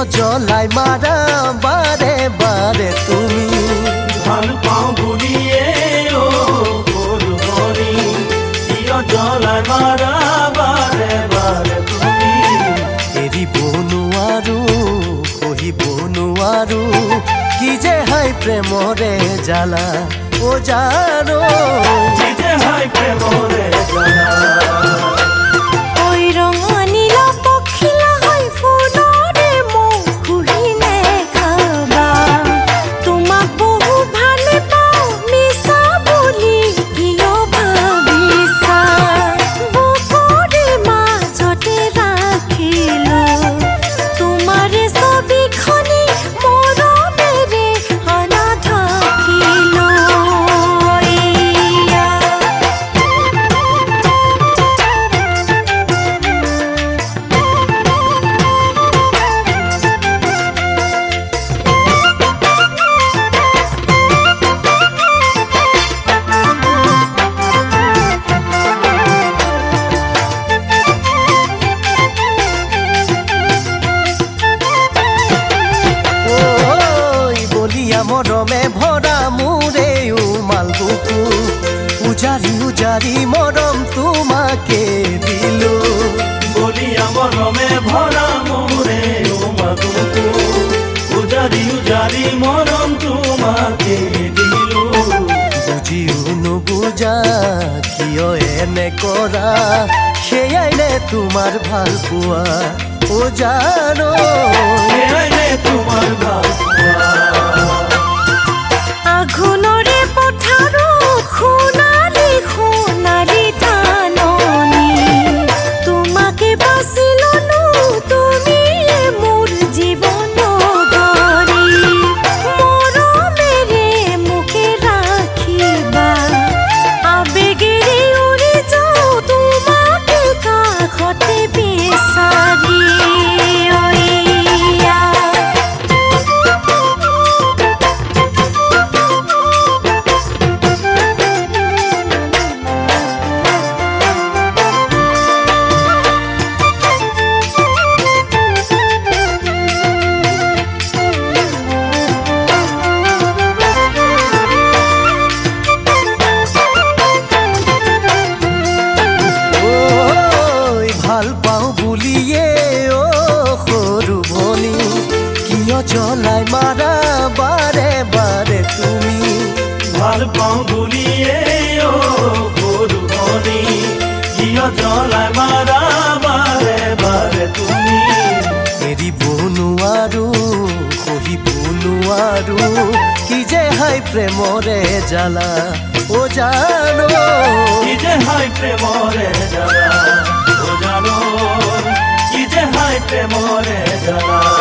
জলাই মারা বারে বারে তুমি ভাল পাও বুলিয়ে ও ফুলবনি কিয় জলাই মাৰা বাৰে বাৰে তুমি এৰিব নোৱাৰো কহিব নোৱাৰো কি যে হাই প্ৰেমৰে জ্বালা ও জানো কি যে হাই প্ৰেমৰে জ্বালা মৰমে ভৰা মোৰে উমাল বুকু উজাৰি উজাৰি মৰম তোমাকে দিলো বলিয়া মৰমে ভৰা মোৰে উমাল বুকু উজাৰি উজাৰি মৰম তোমাকে দিলো বুজিও নুবুজা কিয় এনে কৰা সেয়াই নে তোমাৰ ভাল পোৱা ও জানো সেয়াই নে তোমাৰ ভাল পোৱা আঘোণৰে পথাৰো সোণালী সোণালী ধাননি তোমাকে বাছি ললো তুমিয়ে মোৰ জীৱন গৰি মৰমেৰে মোকে ৰাখিবা আবেগেৰে উৰি যাওঁ তোমাকে কাষতে বিচাৰি জলাই মাৰা বাৰে বাৰে তুমি ভাল পাওঁ বুলিয়ে ও ফুলবনি কিয় জলাই মাৰা বাৰে বাৰে তুমি এৰিব নোৱাৰো সহিব নোৱাৰো কি যে হাই প্ৰেমৰে জ্বালা ও জানো কি যে হাই প্ৰেমৰে জ্বালা ও জানো কি যে হাই প্ৰেমৰে জ্বালা